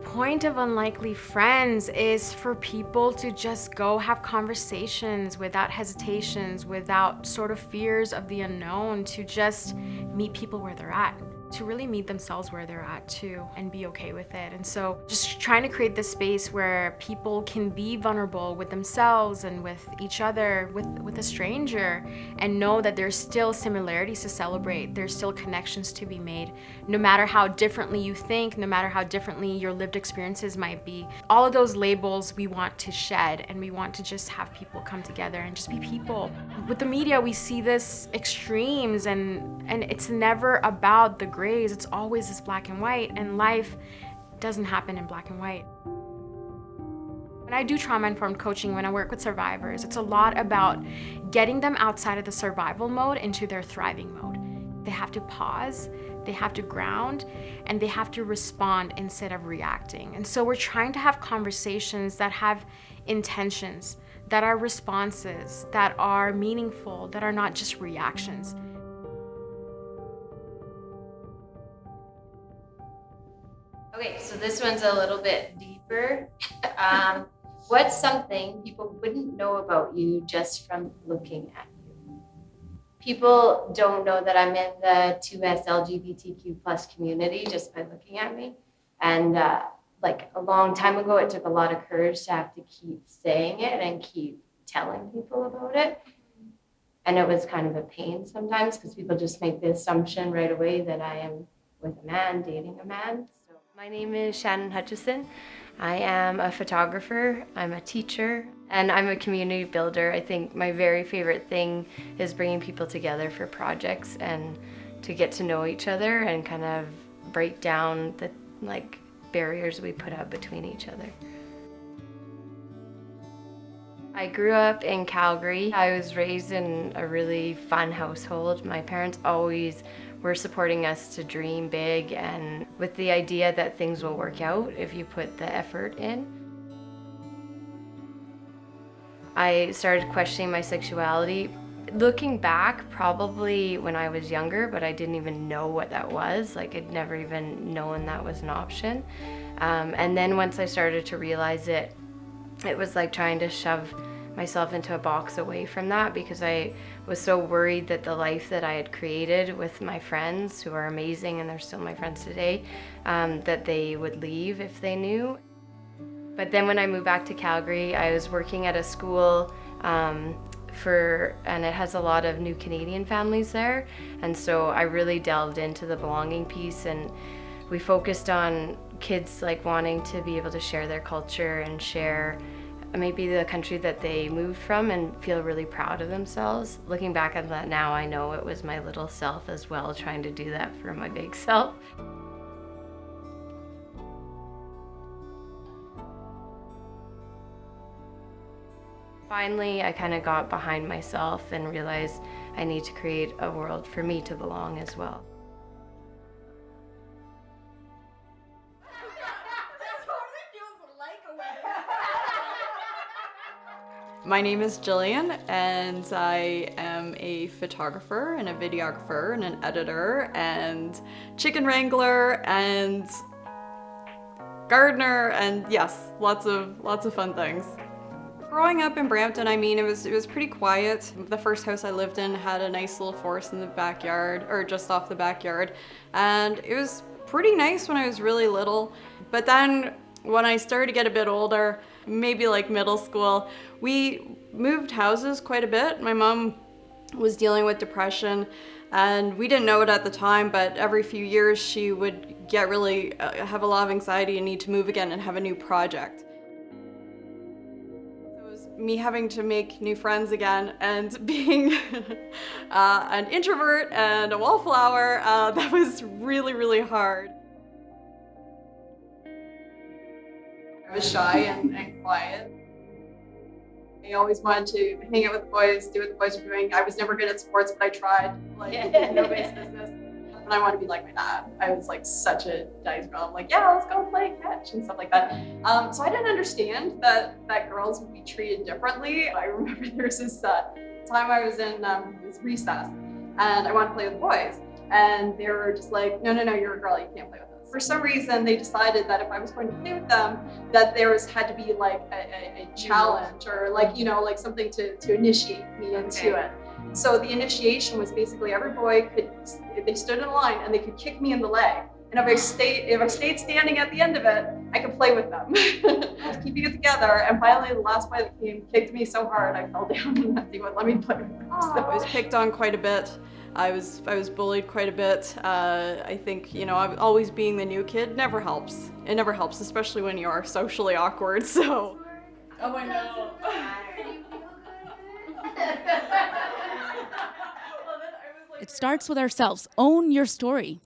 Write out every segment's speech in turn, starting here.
point of Unlikely Friends is for people to just go have conversations without hesitations, without sort of fears of the unknown, to just meet people where they're at, to really meet themselves where they're at too, and be okay with it. And so just trying to create this space where people can be vulnerable with themselves and with each other, with a stranger, and know that there's still similarities to celebrate, there's still connections to be made, no matter how differently you think, no matter how differently your lived experiences might be. All of those labels we want to shed, and we want to just have people come together and just be people. With the media, we see this extremes, and it's never about the grays, it's always this black and white, and life doesn't happen in black and white. When I do trauma-informed coaching, when I work with survivors, it's a lot about getting them outside of the survival mode into their thriving mode. They have to pause, they have to ground, and they have to respond instead of reacting. And so we're trying to have conversations that have intentions, that are responses, that are meaningful, that are not just reactions. Okay, so this one's a little bit deeper. What's something people wouldn't know about you just from looking at you? People don't know that I'm in the 2S LGBTQ plus community just by looking at me. And like a long time ago, it took a lot of courage to have to keep saying it and keep telling people about it. And it was kind of a pain sometimes because people just make the assumption right away that I am with a man, dating a man. So my name is Shannon Hutchison. I am a photographer, I'm a teacher, and I'm a community builder. I think my very favorite thing is bringing people together for projects and to get to know each other and kind of break down the barriers we put up between each other. I grew up in Calgary. I was raised in a really fun household. My parents always were supporting us to dream big and with the idea that things will work out if you put the effort in. I started questioning my sexuality. Looking back, probably when I was younger, but I didn't even know what that was. I'd never even known that was an option. And then once I started to realize it, it was like trying to shove myself into a box away from that because I was so worried that the life that I had created with my friends, who are amazing and they're still my friends today, that they would leave if they knew. But then when I moved back to Calgary, I was working at a school and it has a lot of new Canadian families there. And so I really delved into the belonging piece, and we focused on kids wanting to be able to share their culture and share maybe the country that they moved from and feel really proud of themselves. Looking back at that now, I know it was my little self as well trying to do that for my big self. Finally, I kind of got behind myself and realized I need to create a world for me to belong as well. My name is Gillian, and I am a photographer and a videographer and an editor and chicken wrangler and gardener, and yes, lots of fun things. Growing up in Brampton, it was pretty quiet. The first house I lived in had a nice little forest in the backyard, or just off the backyard, and it was pretty nice when I was really little. But then when I started to get a bit older, maybe middle school, we moved houses quite a bit. My mom was dealing with depression, and we didn't know it at the time, but every few years she would get really have a lot of anxiety and need to move again and have a new project. So it was me having to make new friends again, and being an introvert and a wallflower, that was really, really hard. I was shy and quiet. I always wanted to hang out with the boys, do what the boys were doing. I was never good at sports, but I tried. Nobody's business. And I wanted to be like my dad. I was such a daddy's girl. I'm yeah, let's go play catch and stuff like that. So I didn't understand that girls would be treated differently. I remember there was this time I was in this recess, and I wanted to play with the boys, and they were just no, you're a girl, you can't play with us. For some reason, they decided that if I was going to play with them, that had to be like a challenge or like, you know, like something to initiate me into it. So the initiation was basically every boy they stood in a line and they could kick me in the leg. And if I stayed standing at the end of it, I could play with them. I was keeping it together, and finally the last boy that came kicked me so hard I fell down and they wouldn't let me play with them. So I was picked on quite a bit. I was bullied quite a bit. I think, you know, always being the new kid never helps. It never helps, especially when you are socially awkward. So. Oh, I know. It starts with ourselves. Own your story.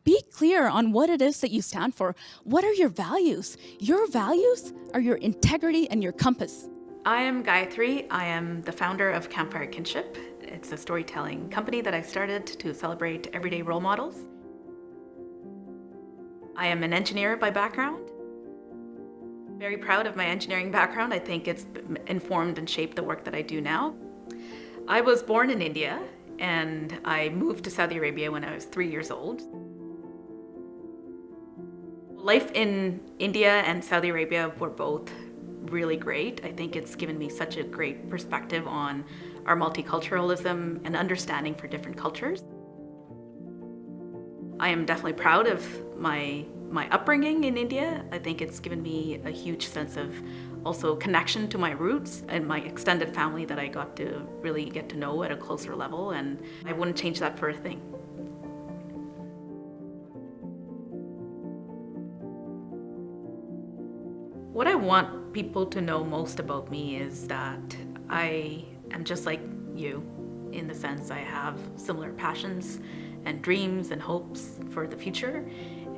Be clear on what it is that you stand for. What are your values? Your values are your integrity and your compass. I am Gayathri. I am the founder of Campfire Kinship. It's a storytelling company that I started to celebrate everyday role models. I am an engineer by background. Very proud of my engineering background. I think it's informed and shaped the work that I do now. I was born in India and I moved to Saudi Arabia when I was 3 years old. Life in India and Saudi Arabia were both really great. I think it's given me such a great perspective on our multiculturalism and understanding for different cultures. I am definitely proud of my upbringing in India. I think it's given me a huge sense of also connection to my roots and my extended family that I got to really get to know at a closer level, and I wouldn't change that for a thing. What I want people to know most about me is that I am just like you, in the sense I have similar passions and dreams and hopes for the future,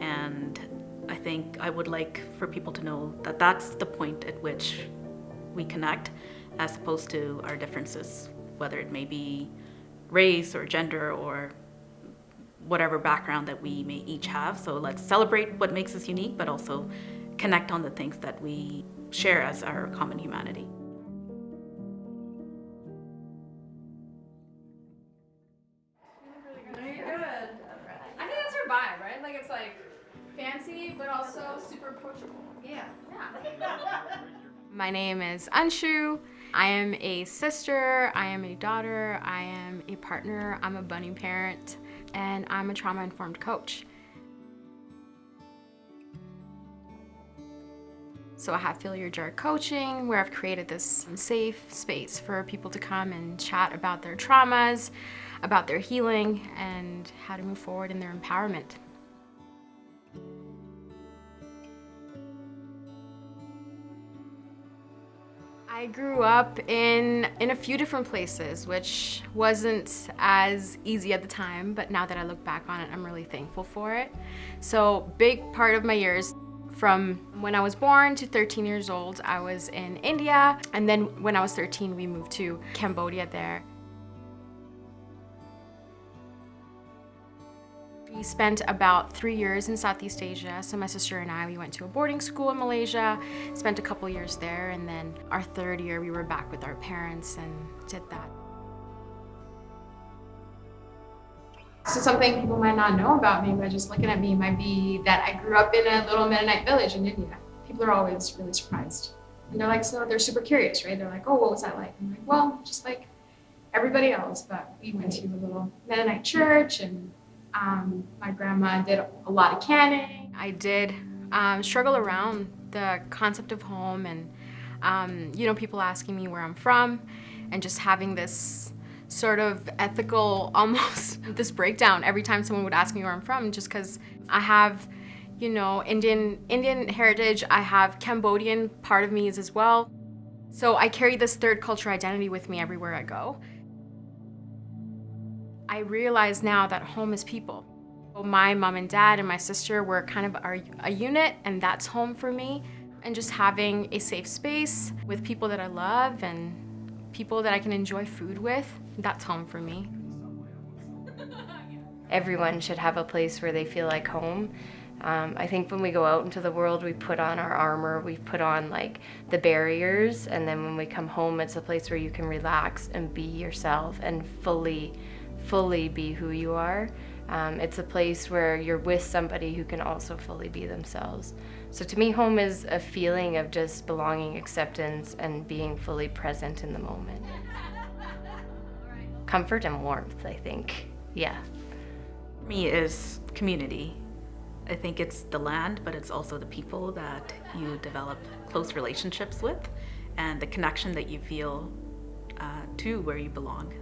and I think I would like for people to know that that's the point at which we connect, as opposed to our differences, whether it may be race or gender or whatever background that we may each have. So let's celebrate what makes us unique, but also connect on the things that we share as our common humanity. I think that's her vibe, right? Like, it's like fancy, but also super approachable. Yeah. My name is Anshu. I am a sister, I am a daughter, I am a partner, I'm a budding parent, and I'm a trauma-informed coach. So I have Feel Your Jar Coaching, where I've created this safe space for people to come and chat about their traumas, about their healing, and how to move forward in their empowerment. I grew up in a few different places, which wasn't as easy at the time, but now that I look back on it, I'm really thankful for it. So big part of my years, from when I was born to 13 years old, I was in India, and then when I was 13, we moved to Cambodia there. We spent about 3 years in Southeast Asia, so my sister and I, we went to a boarding school in Malaysia, spent a couple years there, and then our third year we were back with our parents and did that. So something people might not know about me by just looking at me might be that I grew up in a little Mennonite village in India. People are always really surprised. And they're like, so they're super curious, right? They're like, oh, what was that like? I'm like, well, just like everybody else, but we went to a little Mennonite church, and my grandma did a lot of canning. I did struggle around the concept of home and, you know, people asking me where I'm from and just having this sort of ethical, almost this breakdown every time someone would ask me where I'm from, just because I have, you know, Indian heritage, I have Cambodian part of me as well. So I carry this third culture identity with me everywhere I go. I realize now that home is people. My mom and dad and my sister were kind of a unit, and that's home for me. And just having a safe space with people that I love and people that I can enjoy food with, that's home for me. Everyone should have a place where they feel like home. I think when we go out into the world, we put on our armor, we put on like the barriers, and then when we come home, it's a place where you can relax and be yourself and fully be who you are. It's a place where you're with somebody who can also fully be themselves. So to me, home is a feeling of just belonging, acceptance, and being fully present in the moment. Comfort and warmth, I think. Yeah. For me is community. I think it's the land, but it's also the people that you develop close relationships with and the connection that you feel to where you belong.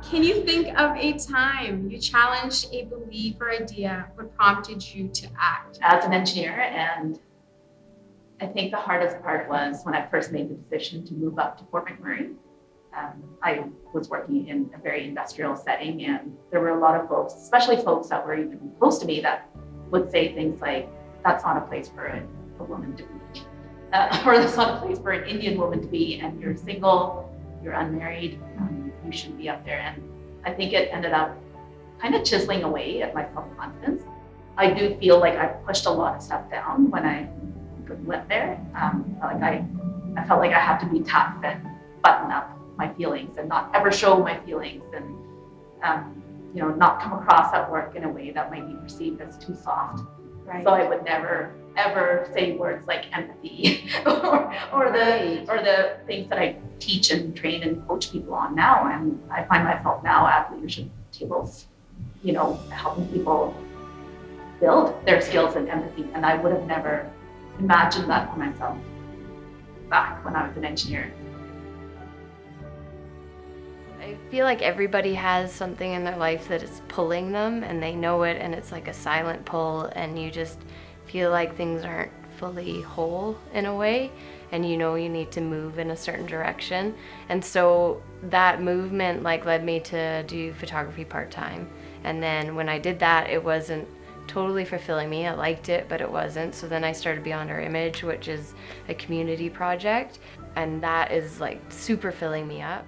Can you think of a time you challenged a belief or idea? What prompted you to act? As an engineer, and I think the hardest part was when I first made the decision to move up to Fort McMurray. I was working in a very industrial setting, and there were a lot of folks, especially folks that were even close to me, that would say things like, that's not a place for a woman to be, or that's not a place for an Indian woman to be, and you're single, you're unmarried, you shouldn't be up there. And I think it ended up kind of chiseling away at my self-confidence. I do feel like I pushed a lot of stuff down when I went there. I felt like I had to be tough and button up my feelings and not ever show my feelings, and not come across at work in a way that might be perceived as too soft. Right. So I would never ever say words like empathy or the things that I teach and train and coach people on now. And I find myself now at leadership tables, helping people build their skills in empathy. And I would have never imagined that for myself back when I was an engineer. I feel like everybody has something in their life that is pulling them, and they know it, and it's like a silent pull, and you just feel like things aren't fully whole in a way, and you need to move in a certain direction. And so that movement led me to do photography part-time. And then when I did that, it wasn't totally fulfilling me. I liked it, but it wasn't. So then I started Beyond Our Image, which is a community project, and that is super filling me up.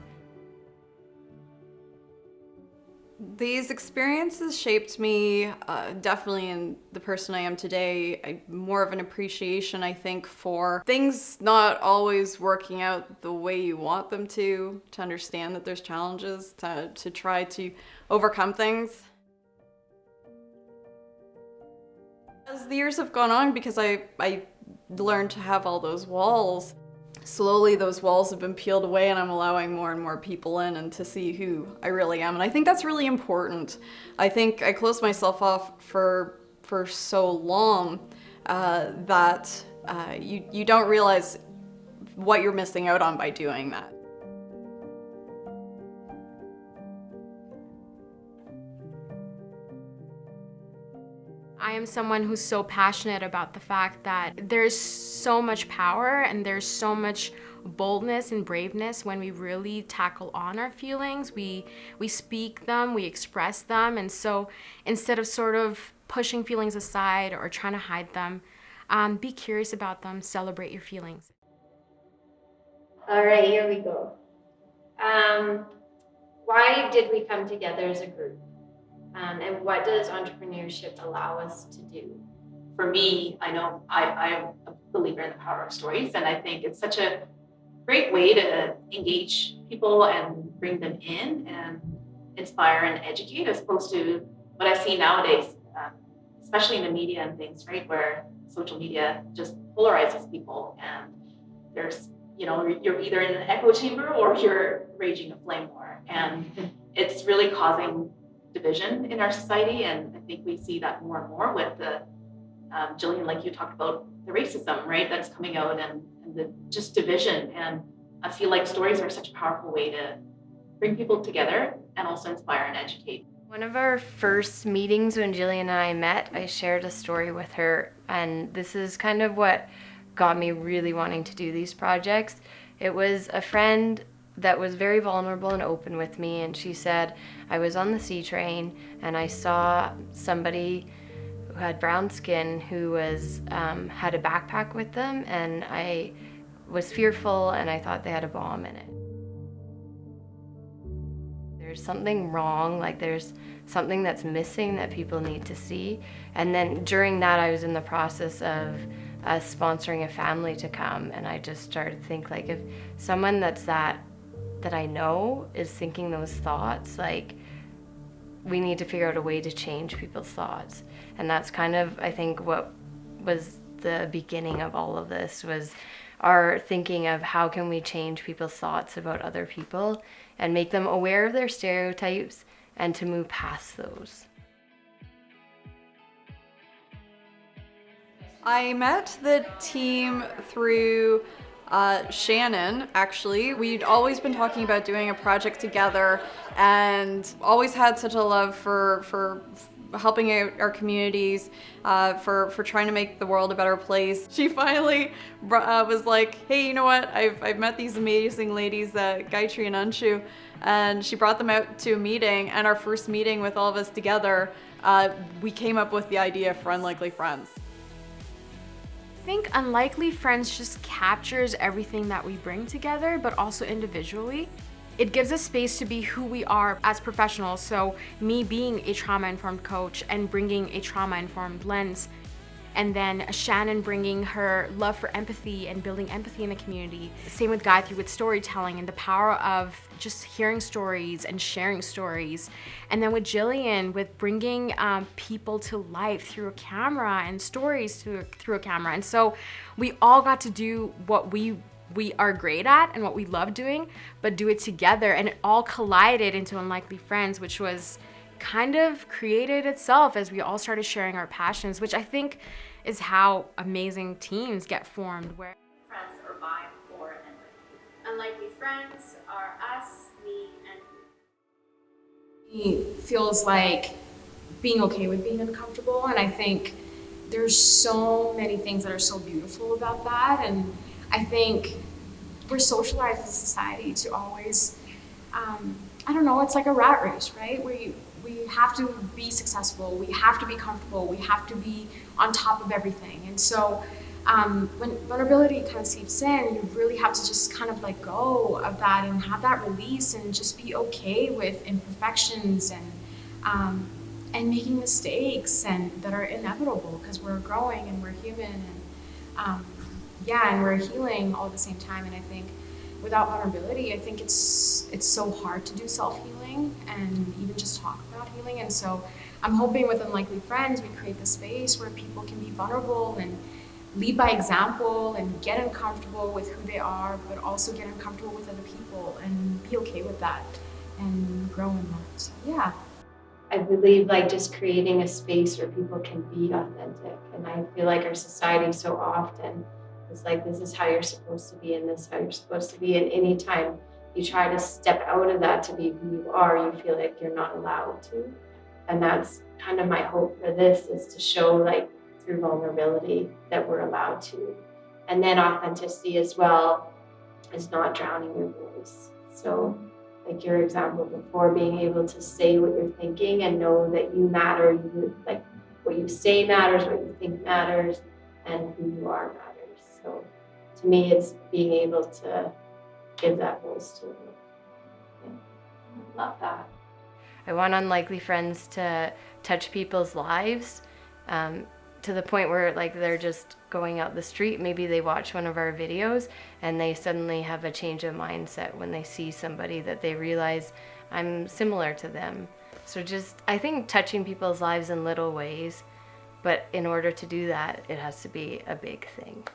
These experiences shaped me definitely in the person I am today. More of an appreciation, I think, for things not always working out the way you want them to understand that there's challenges, to try to overcome things. As the years have gone on, because I learned to have all those walls, slowly those walls have been peeled away, and I'm allowing more and more people in and to see who I really am. And I think that's really important. I think I closed myself off for so long that you don't realize what you're missing out on by doing that. I am someone who's so passionate about the fact that there's so much power and there's so much boldness and braveness when we really tackle on our feelings. We speak them, we express them, and so instead of sort of pushing feelings aside or trying to hide them, be curious about them, celebrate your feelings. All right, here we go. Why did we come together as a group? And what does entrepreneurship allow us to do? For me, I know I'm a believer in the power of stories, and I think it's such a great way to engage people and bring them in and inspire and educate, as opposed to what I see nowadays, especially in the media and things, right, where social media just polarizes people, and there's, you're either in an echo chamber or you're raging a flame war, and it's really causing division in our society. And I think we see that more and more with the Gillian, like you talked about, the racism, right, that's coming out, and the just division. And I feel like stories are such a powerful way to bring people together and also inspire and educate. One of our first meetings when Gillian and I met, I shared a story with her, and this is kind of what got me really wanting to do these projects. It was a friend that was very vulnerable and open with me, and she said, I was on the C train and I saw somebody who had brown skin who was had a backpack with them, and I was fearful and I thought they had a bomb in it. There's something wrong, like there's something that's missing that people need to see. And then during that, I was in the process of sponsoring a family to come, and I just started to think, like, if someone that I know is thinking those thoughts, like, we need to figure out a way to change people's thoughts. And that's kind of, I think, what was the beginning of all of this, was our thinking of how can we change people's thoughts about other people and make them aware of their stereotypes and to move past those. I met the team through Shannon, actually. We'd always been talking about doing a project together and always had such a love for helping out our communities, for trying to make the world a better place. She finally was like, hey, you know what? I've met these amazing ladies, Gayathri and Anshu, and she brought them out to a meeting, and our first meeting with all of us together, we came up with the idea for Unlikely Friends. I think Unlikely Friends just captures everything that we bring together, but also individually. It gives us space to be who we are as professionals. So me being a trauma-informed coach and bringing a trauma-informed lens, and then Shannon bringing her love for empathy and building empathy in the community. Same with Gayathri with storytelling and the power of just hearing stories and sharing stories. And then with Gillian with bringing people to life through a camera and stories through a camera. And so we all got to do what we are great at and what we love doing, but do it together. And it all collided into Unlikely Friends, which was kind of created itself as we all started sharing our passions, which I think is how amazing teams get formed. Where friends are by, for, and with you. Unlikely friends are us, me, and you. It feels like being okay with being uncomfortable, and I think there's so many things that are so beautiful about that. And I think we're socialized as a society to always, I don't know, it's like a rat race, right? We have to be successful, we have to be comfortable, we have to be on top of everything. And so when vulnerability kind of seeps in, you really have to just kind of let go of that and have that release and just be okay with imperfections and making mistakes and that are inevitable because we're growing and we're human and and we're healing all at the same time. And I think without vulnerability, I think it's so hard to do self-healing and even just talk about healing. And so I'm hoping with Unlikely Friends, we create the space where people can be vulnerable and lead by example and get uncomfortable with who they are, but also get uncomfortable with other people and be okay with that and grow in that. So yeah. I believe like just creating a space where people can be authentic. And I feel like our society so often is like, this is how you're supposed to be and this is how you're supposed to be. And anytime you try to step out of that to be who you are, you feel like you're not allowed to. And that's kind of my hope for this, is to show like through vulnerability that we're allowed to. And then authenticity as well is not drowning your voice. So like your example before, being able to say what you're thinking and know that you matter, like what you say matters, what you think matters, and who you are matters. So to me, it's being able to give that voice to them. Yeah. Love that. I want Unlikely Friends to touch people's lives to the point where like they're just going out the street. Maybe they watch one of our videos and they suddenly have a change of mindset when they see somebody that they realize I'm similar to them. So just, I think touching people's lives in little ways, but in order to do that, it has to be a big thing.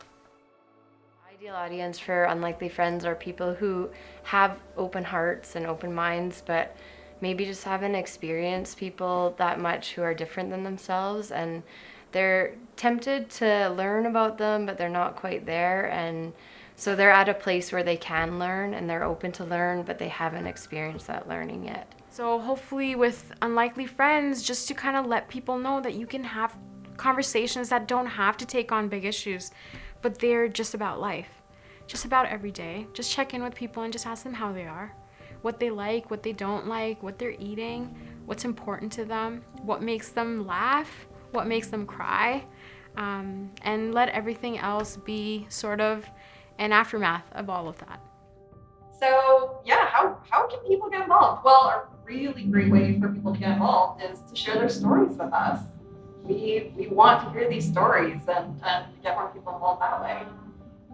Ideal audience for Unlikely Friends are people who have open hearts and open minds, but maybe just haven't experienced people that much who are different than themselves, and they're tempted to learn about them, but they're not quite there. And so they're at a place where they can learn and they're open to learn, but they haven't experienced that learning yet. So hopefully with Unlikely Friends, just to kind of let people know that you can have conversations that don't have to take on big issues, but they're just about life, just about every day. Just check in with people and just ask them how they are, what they like, what they don't like, what they're eating, what's important to them, what makes them laugh, what makes them cry, and let everything else be sort of an aftermath of all of that. So yeah, how can people get involved? Well, a really great way for people to get involved is to share their stories with us. We want to hear these stories and get more people involved that way.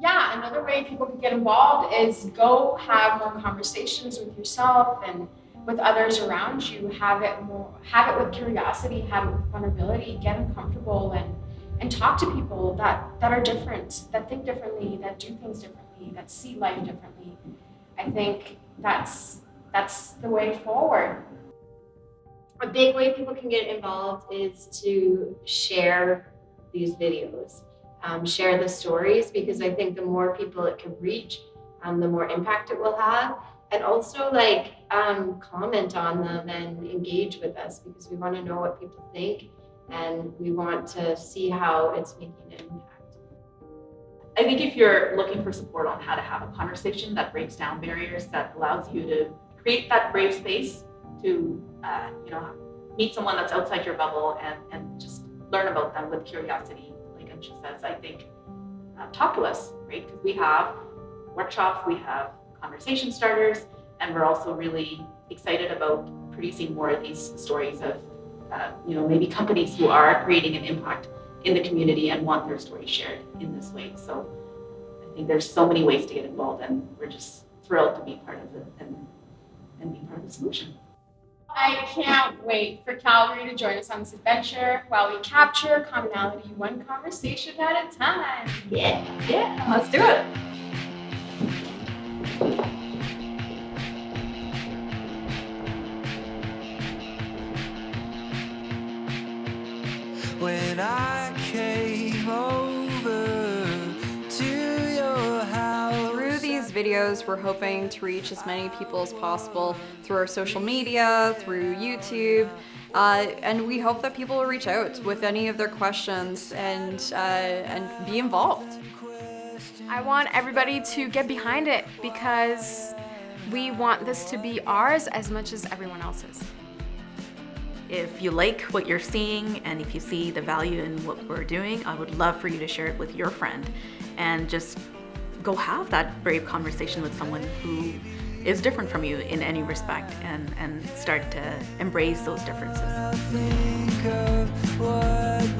Yeah, another way people can get involved is go have more conversations with yourself and with others around you. Have it with curiosity, have it with vulnerability, get uncomfortable and talk to people that are different, that think differently, that do things differently, that see life differently. I think that's the way forward. A big way people can get involved is to share these videos, share the stories, because I think the more people it can reach, the more impact it will have. And also comment on them and engage with us, because we want to know what people think and we want to see how it's making an impact. I think if you're looking for support on how to have a conversation that breaks down barriers, that allows you to create that brave space to meet someone that's outside your bubble and just learn about them with curiosity, like Anshu says, I think talk to us, right? Because we have workshops, we have conversation starters, and we're also really excited about producing more of these stories of maybe companies who are creating an impact in the community and want their story shared in this way. So I think there's so many ways to get involved, and we're just thrilled to be part of it and be part of the solution. I can't wait for Calgary to join us on this adventure while we capture commonality one conversation at a time. Yeah, let's do it. When I came over to your house. Through these videos, we're hoping to reach as many people as possible through our social media, through YouTube, and we hope that people will reach out with any of their questions and be involved. I want everybody to get behind it because we want this to be ours as much as everyone else's. If you like what you're seeing and if you see the value in what we're doing, I would love for you to share it with your friend and just go have that brave conversation with someone who is different from you in any respect and start to embrace those differences. Think of what